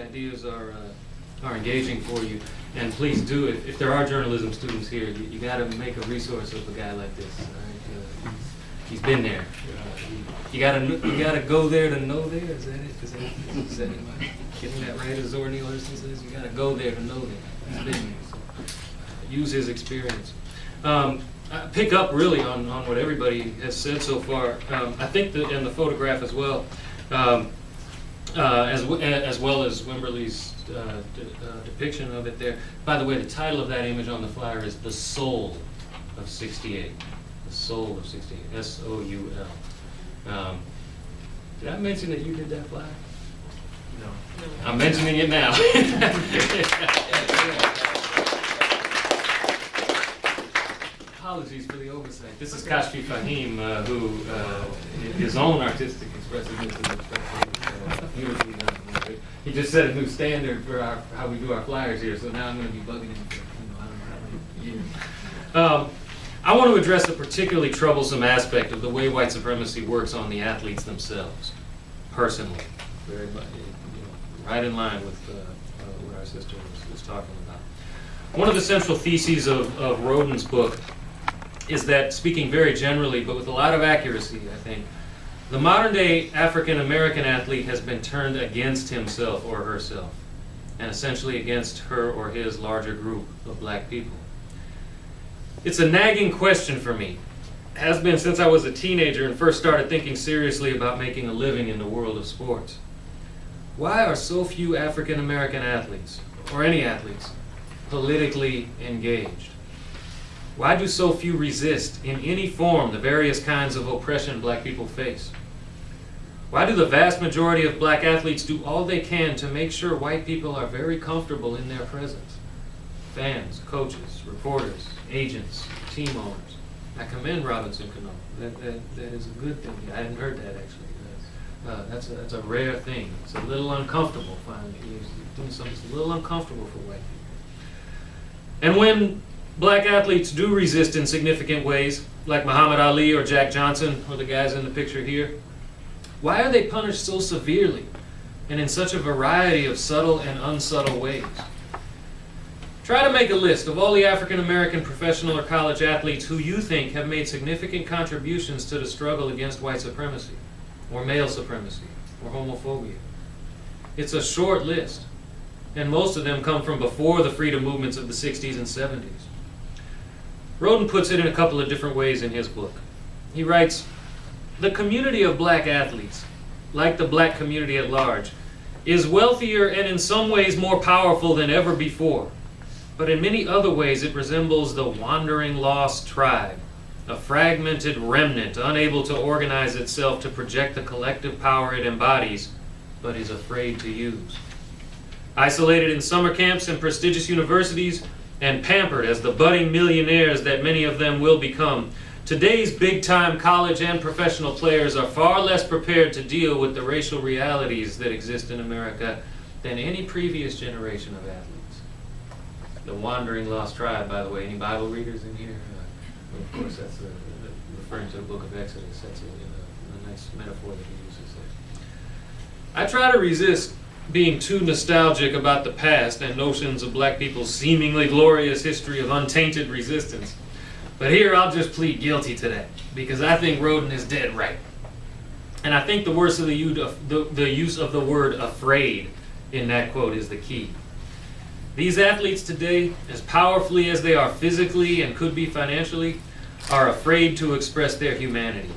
ideas are engaging for you. And please do, if there are journalism students here, you got to make a resource of a guy like this. All right? He's been there. You gotta go there to know there. Is that it? Is that getting that right? As Zora Neale Hurston says, you gotta go there to know there. He's been there. So, use his experience. Pick up really on what everybody has said so far. I think that in the photograph as well, as well as Wimberly's depiction of it there. By the way, the title of that image on the flyer is "The Soul of '68." The Soul of '68. S-O-U-L. Did I mention that you did that flyer? No. I'm mentioning it now. Apologies for the oversight. This is Kashfi Fahim, who his own artistic expressiveness is beautifully done. He just set a new standard for how we do our flyers here, so now I'm going to be bugging him for I don't know how many years. I want to address a particularly troublesome aspect of the way white supremacy works on the athletes themselves, personally, very much, right in line with what our sister was talking about. One of the central theses of Roden's book is that, speaking very generally, but with a lot of accuracy, I think, the modern-day African-American athlete has been turned against himself or herself, and essentially against her or his larger group of black people. It's a nagging question for me. It has been since I was a teenager and first started thinking seriously about making a living in the world of sports. Why are so few African-American athletes, or any athletes, politically engaged? Why do so few resist in any form the various kinds of oppression black people face? Why do the vast majority of black athletes do all they can to make sure white people are very comfortable in their presence? Fans, coaches, reporters, agents, team owners. I commend Robinson Cano. That is a good thing. I hadn't heard that actually. That's a rare thing. It's a little uncomfortable finally. He's doing something that's a little uncomfortable for white people. And when black athletes do resist in significant ways, like Muhammad Ali or Jack Johnson or the guys in the picture here, why are they punished so severely and in such a variety of subtle and unsubtle ways? Try to make a list of all the African-American professional or college athletes who you think have made significant contributions to the struggle against white supremacy, or male supremacy, or homophobia. It's a short list, and most of them come from before the freedom movements of the 60s and 70s. Roden puts it in a couple of different ways in his book. He writes, "The community of black athletes, like the black community at large, is wealthier and in some ways more powerful than ever before. But in many other ways it resembles the wandering lost tribe, a fragmented remnant unable to organize itself to project the collective power it embodies, but is afraid to use. Isolated in summer camps and prestigious universities, and pampered as the budding millionaires that many of them will become, today's big-time college and professional players are far less prepared to deal with the racial realities that exist in America than any previous generation of athletes." The wandering lost tribe, by the way. Any Bible readers in here? Of course, that's referring to the book of Exodus. That's a nice metaphor that he uses there. I try to resist being too nostalgic about the past and notions of black people's seemingly glorious history of untainted resistance. But here I'll just plead guilty to that, because I think Roden is dead right. And I think the use of the word afraid in that quote is the key. These athletes today, as powerfully as they are physically and could be financially, are afraid to express their humanity,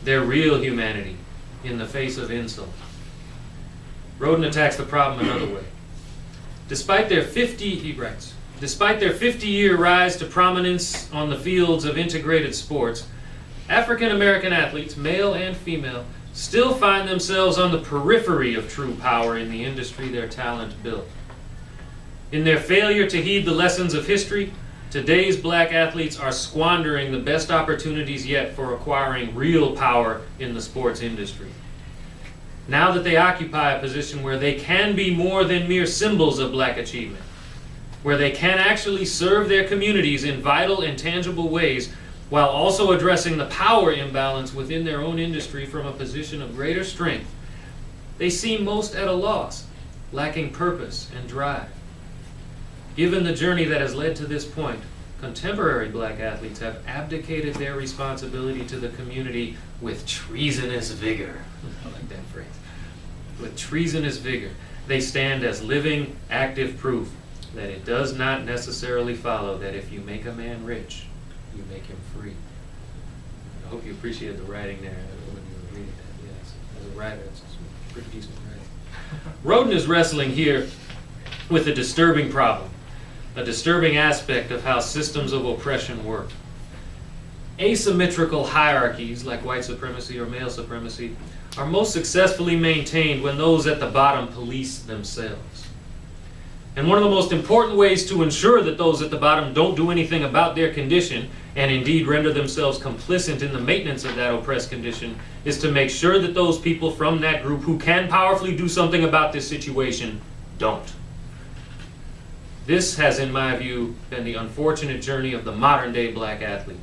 their real humanity, in the face of insult. Roden attacks the problem another way. Despite their 50-year rise to prominence on the fields of integrated sports, African American athletes, male and female, still find themselves on the periphery of true power in the industry their talent built. In their failure to heed the lessons of history, today's black athletes are squandering the best opportunities yet for acquiring real power in the sports industry. Now that they occupy a position where they can be more than mere symbols of black achievement, where they can actually serve their communities in vital and tangible ways, while also addressing the power imbalance within their own industry from a position of greater strength, they seem most at a loss, lacking purpose and drive. Given the journey that has led to this point, contemporary black athletes have abdicated their responsibility to the community with treasonous vigor. I like that phrase. With treasonous vigor. They stand as living, active proof that it does not necessarily follow that if you make a man rich, you make him free. I hope you appreciated the writing there when you were reading that. Yes, as a writer, it's pretty decent writing. Roden is wrestling here with a disturbing problem, a disturbing aspect of how systems of oppression work. Asymmetrical hierarchies, like white supremacy or male supremacy, are most successfully maintained when those at the bottom police themselves. And one of the most important ways to ensure that those at the bottom don't do anything about their condition, and indeed render themselves complicit in the maintenance of that oppressed condition, is to make sure that those people from that group who can powerfully do something about this situation don't. This has, in my view, been the unfortunate journey of the modern-day black athlete,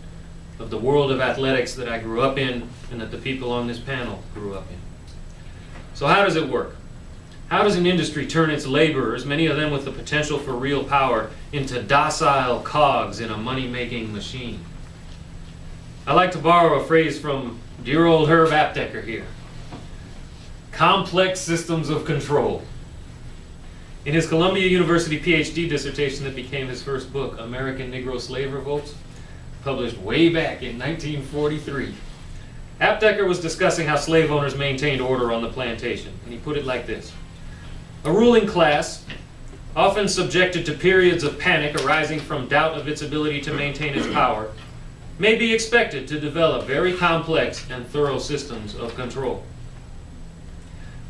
of the world of athletics that I grew up in and that the people on this panel grew up in. So how does it work? How does an industry turn its laborers, many of them with the potential for real power, into docile cogs in a money-making machine? I like to borrow a phrase from dear old Herb Apteker here. Complex systems of control. In his Columbia University PhD dissertation that became his first book, American Negro Slave Revolts, published way back in 1943, Apteker was discussing how slave owners maintained order on the plantation, and he put it like this. A ruling class, often subjected to periods of panic arising from doubt of its ability to maintain its power, may be expected to develop very complex and thorough systems of control.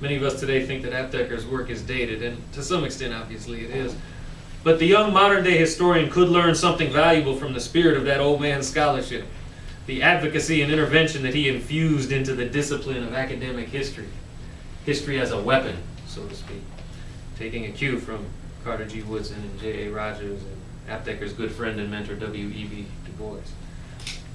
Many of us today think that Apteker's work is dated, and to some extent, obviously, it is. But the young modern-day historian could learn something valuable from the spirit of that old man's scholarship, the advocacy and intervention that he infused into the discipline of academic history. History as a weapon, so to speak, taking a cue from Carter G. Woodson and J.A. Rogers and Apteker's good friend and mentor W.E.B. Du Bois.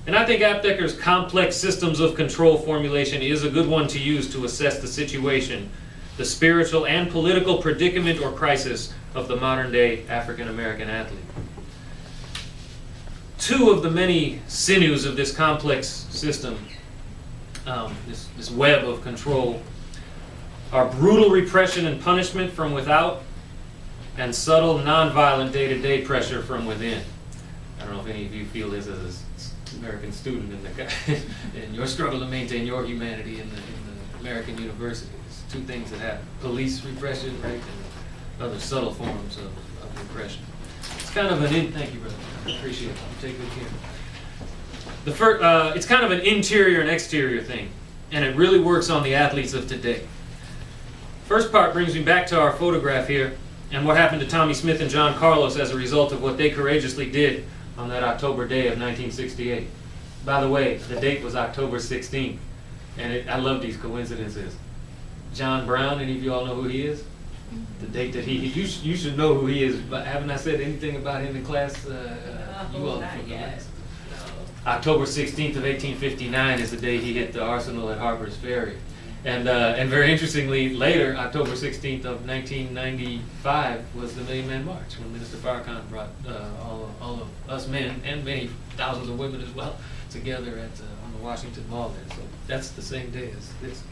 And I think Apteker's complex systems of control formulation is a good one to use to assess the situation, the spiritual and political predicament or crisis of the modern-day African-American athlete. Two of the many sinews of this complex system, this web of control, are brutal repression and punishment from without and subtle, nonviolent day-to-day pressure from within. I don't know if any of you feel this as an American student in your struggle to maintain your humanity in the American university. There's two things that happen. Police repression, right, and other subtle forms of repression. It's kind of an thank you, brother. I appreciate it. Take good care. It's kind of an interior and exterior thing, and it really works on the athletes of today. First part brings me back to our photograph here and what happened to Tommy Smith and John Carlos as a result of what they courageously did on that October day of 1968. By the way, the date was October 16th, and I love these coincidences. John Brown, any of you all know who he is? The date that you should know who he is, but haven't I said anything about him in class? You all know who he is. October 16th of 1859 is the day he hit the arsenal at Harper's Ferry. And very interestingly, later, October 16th of 1995 was the Million Man March, when Minister Farrakhan brought all of us men, and many thousands of women as well, together on the Washington Mall there. So that's the same day as this.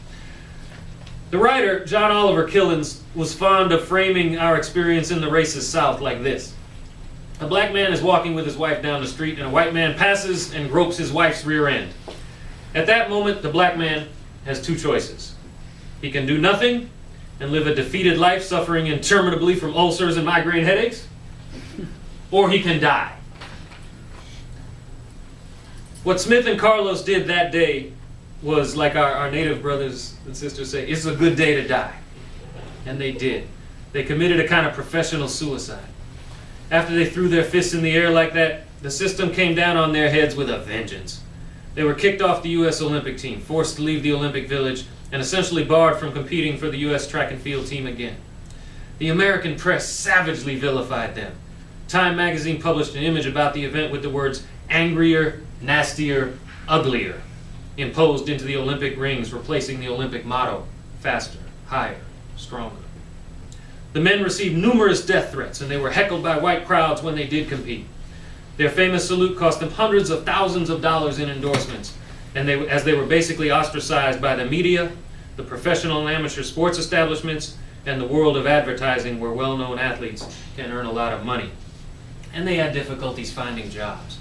The writer, John Oliver Killens, was fond of framing our experience in the racist South like this. A black man is walking with his wife down the street, and a white man passes and gropes his wife's rear end. At that moment, the black man has two choices. He can do nothing and live a defeated life, suffering interminably from ulcers and migraine headaches, or he can die. What Smith and Carlos did that day was, like our native brothers and sisters say, it's a good day to die. And they did. They committed a kind of professional suicide. After they threw their fists in the air like that, the system came down on their heads with a vengeance. They were kicked off the U.S. Olympic team, forced to leave the Olympic Village, and essentially barred from competing for the U.S. track and field team again. The American press savagely vilified them. Time magazine published an image about the event with the words, angrier, nastier, uglier, imposed into the Olympic rings, replacing the Olympic motto, faster, higher, stronger. The men received numerous death threats, and they were heckled by white crowds when they did compete. Their famous salute cost them hundreds of thousands of dollars in endorsements, and as they were basically ostracized by the media, the professional and amateur sports establishments, and the world of advertising, where well-known athletes can earn a lot of money. And they had difficulties finding jobs.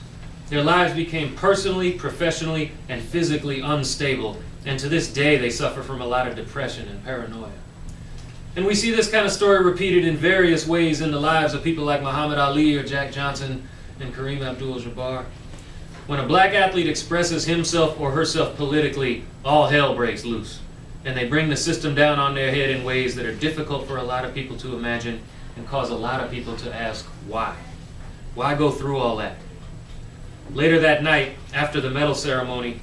Their lives became personally, professionally, and physically unstable, and to this day they suffer from a lot of depression and paranoia. And we see this kind of story repeated in various ways in the lives of people like Muhammad Ali or Jack Johnson and Kareem Abdul-Jabbar. When a black athlete expresses himself or herself politically, all hell breaks loose. And they bring the system down on their head in ways that are difficult for a lot of people to imagine and cause a lot of people to ask, why? Why go through all that? Later that night, after the medal ceremony,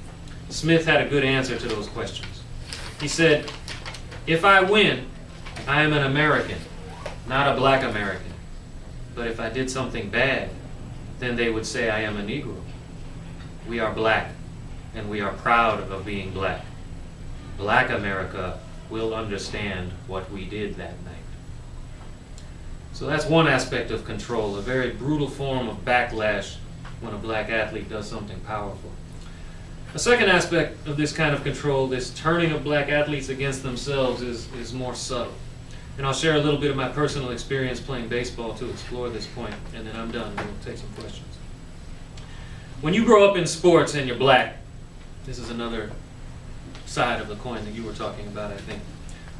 Smith had a good answer to those questions. He said, "If I win, I am an American, not a black American. But if I did something bad, then they would say I am a Negro. We are black, and we are proud of being black. Black America will understand what we did that night." So that's one aspect of control, a very brutal form of backlash when a black athlete does something powerful. A second aspect of this kind of control, this turning of black athletes against themselves, is more subtle. And I'll share a little bit of my personal experience playing baseball to explore this point, and then I'm done and we'll take some questions. When you grow up in sports and you're black, this is another side of the coin that you were talking about, I think.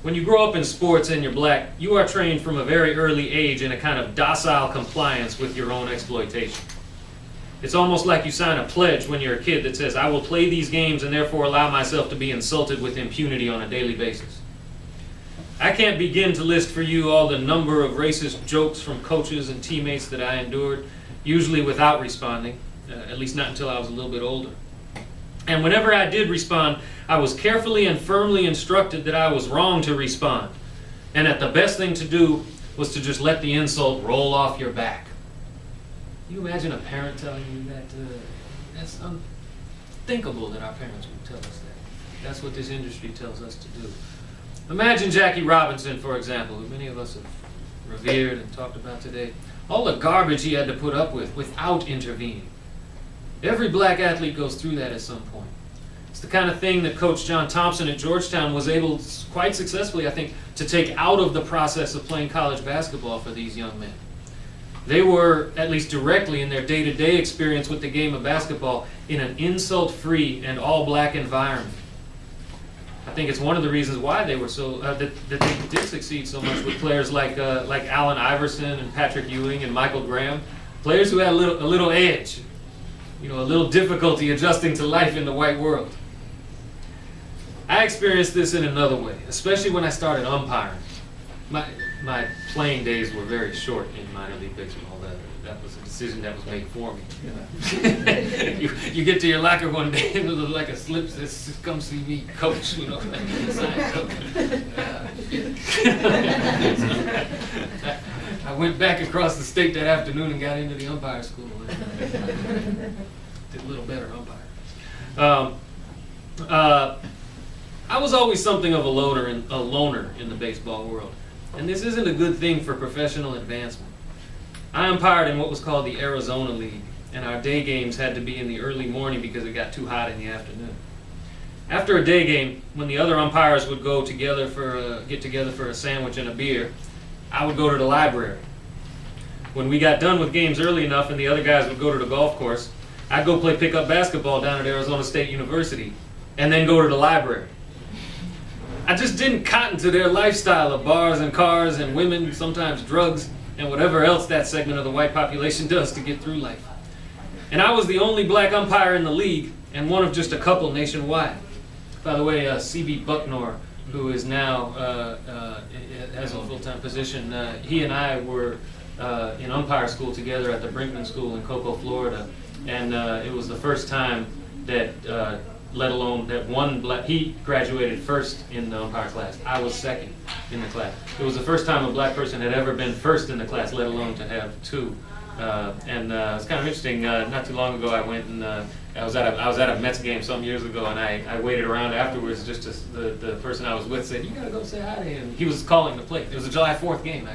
When you grow up in sports and you're black, you are trained from a very early age in a kind of docile compliance with your own exploitation. It's almost like you sign a pledge when you're a kid that says, "I will play these games and therefore allow myself to be insulted with impunity on a daily basis." I can't begin to list for you all the number of racist jokes from coaches and teammates that I endured, usually without responding, at least not until I was a little bit older. And whenever I did respond, I was carefully and firmly instructed that I was wrong to respond, and that the best thing to do was to just let the insult roll off your back. Can you imagine a parent telling you that? That's unthinkable that our parents would tell us that. That's what this industry tells us to do. Imagine Jackie Robinson, for example, who many of us have revered and talked about today. All the garbage he had to put up with without intervening. Every black athlete goes through that at some point. It's the kind of thing that Coach John Thompson at Georgetown was able, quite successfully, I think, to take out of the process of playing college basketball for these young men. They were, at least directly in their day-to-day experience with the game of basketball, in an insult-free and all-black environment. I think it's one of the reasons why they were so that they did succeed so much with players like Allen Iverson and Patrick Ewing and Michael Graham, players who had a little edge, a little difficulty adjusting to life in the white world. I experienced this in another way, especially when I started umpiring. My playing days were very short in minor league baseball. That was a decision that was made for me. You get to your locker one day and it was like a slip says, "Come see me, coach." I went back across the state that afternoon and got into the umpire school. Did a little better umpire. I was always something of a loner in the baseball world. And this isn't a good thing for professional advancement. I umpired in what was called the Arizona League, and our day games had to be in the early morning because it got too hot in the afternoon. After a day game, when the other umpires would get together for a sandwich and a beer, I would go to the library. When we got done with games early enough and the other guys would go to the golf course, I'd go play pickup basketball down at Arizona State University, and then go to the library. I just didn't cotton to their lifestyle of bars and cars and women, sometimes drugs, and whatever else that segment of the white population does to get through life. And I was the only black umpire in the league, and one of just a couple nationwide. By the way, C.B. Bucknor, who is now has a full-time position, he and I were in umpire school together at the Brinkman School in Cocoa, Florida, and it was the first time that let alone that one black, he graduated first in the umpire class. I was second in the class. It was the first time a black person had ever been first in the class, let alone to have two. It's kind of interesting. Not too long ago, I went and I was at a Mets game some years ago, and I waited around afterwards just to the person I was with said, "You gotta go say hi to him." He was calling the plate. It was a July 4th game, actually.